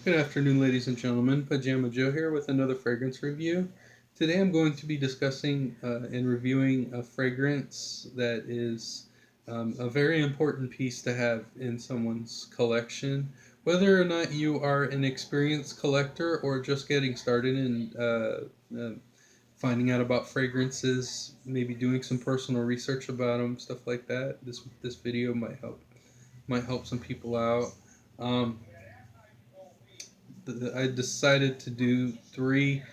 Good afternoon, ladies and gentlemen. Pajama Joe here with another fragrance review. Today I'm going to be discussing and reviewing a fragrance that is a very important piece to have in someone's collection. Whether or not you are an experienced collector or just getting started in finding out about fragrances, maybe doing some personal research about them, stuff like that. This video might help some people out. Um, I decided to do three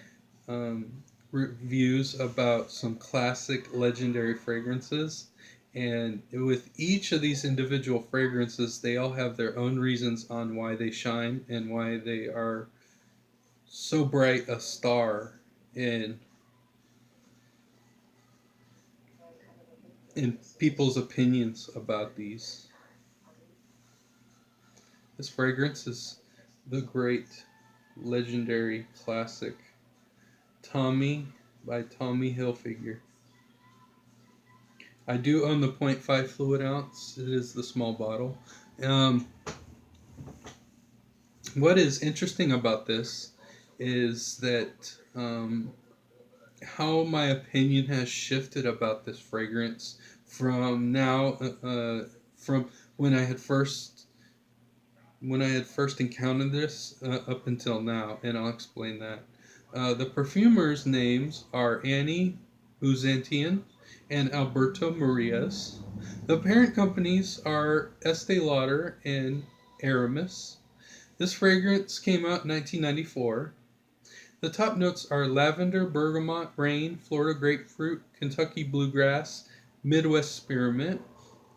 reviews about some classic legendary fragrances. And with each of these individual fragrances, they all have their own reasons on why they shine and why they are so bright a star in in people's opinions about these. This fragrance is the great legendary classic Tommy by Tommy Hilfiger. I do own the zero point 0.5 fluid ounce. It is the small bottle. Um, what is interesting about this is that how my opinion has shifted about this fragrance from now, from when I had first encountered this up until now, and I'll explain that. The perfumers' names are Annie Uzantian and Alberto Marias. The parent companies are Estee Lauder and Aramis. This fragrance came out in 1994. The top notes are lavender, bergamot, rain, Florida grapefruit, Kentucky bluegrass, Midwest spearmint.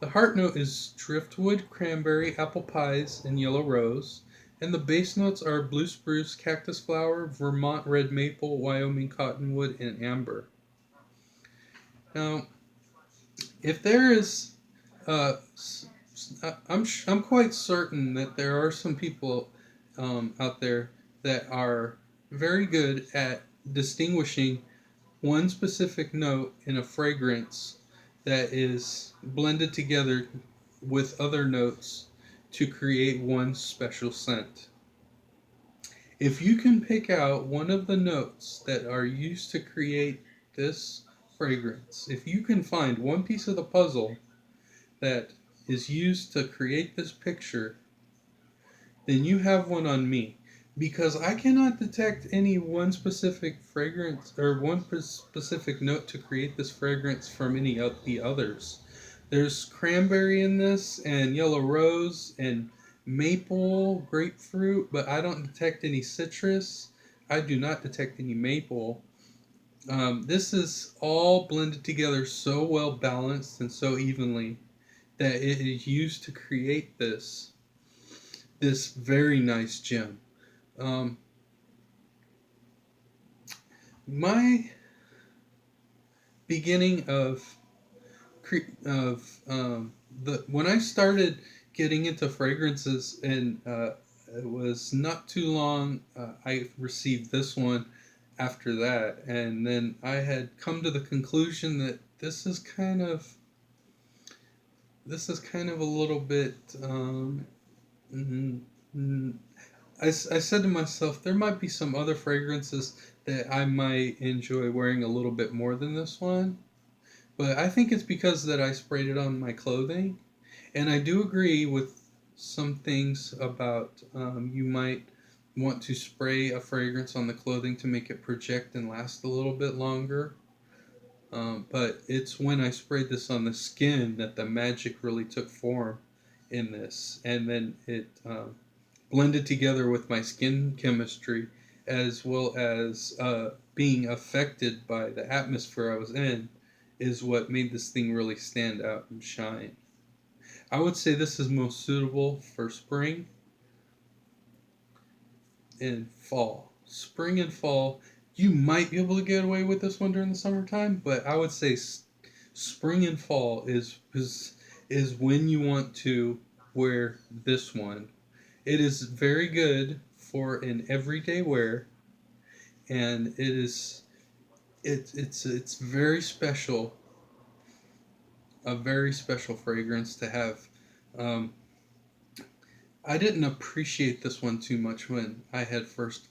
The heart note is driftwood, cranberry, apple pies, and yellow rose. And the base notes are blue spruce, cactus flower, Vermont red maple, Wyoming cottonwood, and amber. Now, if there is, uh, I'm quite certain that there are some people out there that are very good at distinguishing one specific note in a fragrance that is blended together with other notes to create one special scent. If you can pick out one of the notes that are used to create this fragrance, if you can find one piece of the puzzle that is used to create this picture, then you have one on me. Because I cannot detect any one specific fragrance or one specific note to create this fragrance from any of the others. There's cranberry in this, and yellow rose, and maple, grapefruit, but I don't detect any citrus. I do not detect any maple. This is all blended together so well balanced and so evenly that it is used to create this very nice gem. Um, my beginning of the when I started getting into fragrances, and it was not too long. I received this one after that, and then I had come to the conclusion that this is kind of a little bit. Mm, mm, I said to myself, there might be some other fragrances that I might enjoy wearing a little bit more than this one. But I think it's because that I sprayed it on my clothing. And I do agree with some things about you might want to spray a fragrance on the clothing to make it project and last a little bit longer. But it's when I sprayed this on the skin that the magic really took form in this. And then it blended together with my skin chemistry as well as being affected by the atmosphere I was in is what made this thing really stand out and shine. I would say this is most suitable for spring and fall. Spring and fall, you might be able to get away with this one during the summertime, but I would say spring and fall is when you want to wear this one. It is very good for an everyday wear, and it's very special, a very special fragrance to have. Um, I didn't appreciate this one too much when I had first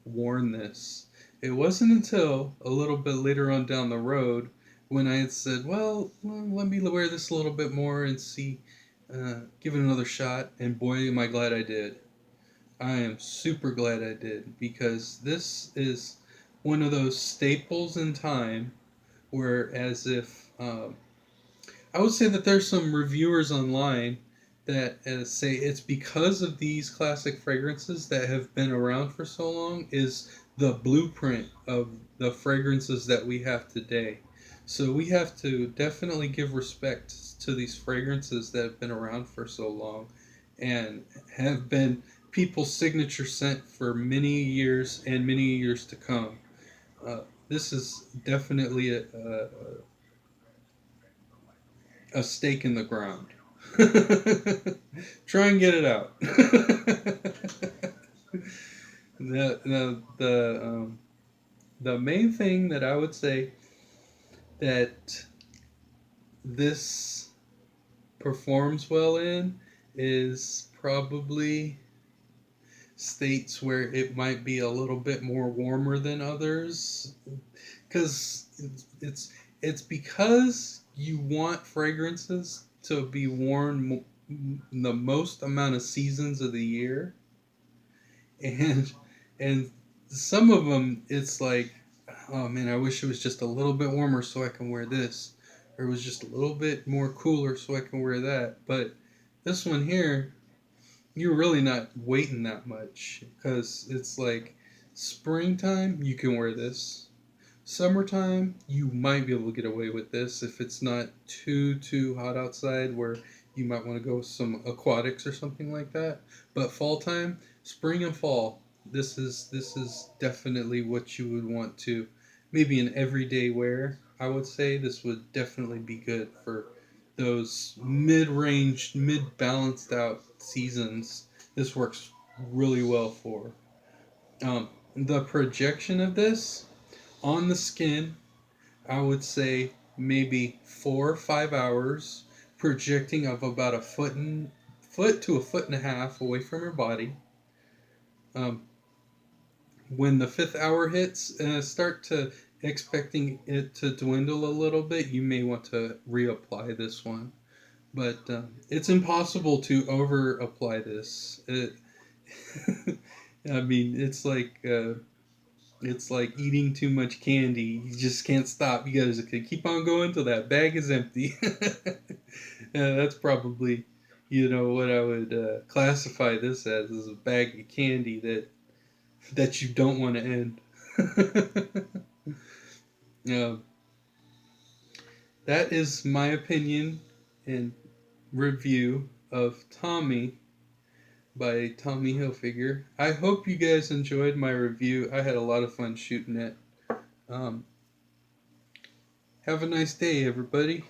worn this. It wasn't until a little bit later on down the road when I had said, well, let me wear this a little bit more and see, give it another shot. And boy, am I glad I did. I am super glad I did because this is one of those staples in time where, as if I would say that there's some reviewers online that say it's because of these classic fragrances that have been around for so long is the blueprint of the fragrances that we have today. So we have to definitely give respect to these fragrances that have been around for so long and have been people's signature scent for many years and many years to come. This is definitely a stake in the ground. Try and get it out. The main thing that I would say that this performs well in is probably states where it might be a little bit more warmer than others because it's because you want fragrances to be worn the most amount of seasons of the year, and and some of them it's like, oh man, I wish it was just a little bit warmer so I can wear this, or it was just a little bit more cooler so I can wear that. But this one here, you're really not waiting that much because it's like springtime you can wear this, summertime you might be able to get away with this if it's not too hot outside where you might want to go with some aquatics or something like that. But fall time, spring and fall, this is definitely what you would want to, maybe an everyday wear. I would say this would definitely be good for those mid-range, mid-balanced out seasons. This works really well for. The projection of this on the skin, I would say maybe 4 or 5 hours, projecting of about foot to a foot and a half away from your body. Um, when the fifth hour hits, start to expecting it to dwindle a little bit, you may want to reapply this one. But it's impossible to over apply this. I mean, it's like eating too much candy. You just can't stop. You gotta keep on going till that bag is empty. That's probably, what I would classify this as a bag of candy that you don't want to end. uh, that is my opinion and review of Tommy by Tommy Hilfiger. I hope you guys enjoyed my review. I had a lot of fun shooting it. Um, have a nice day, everybody.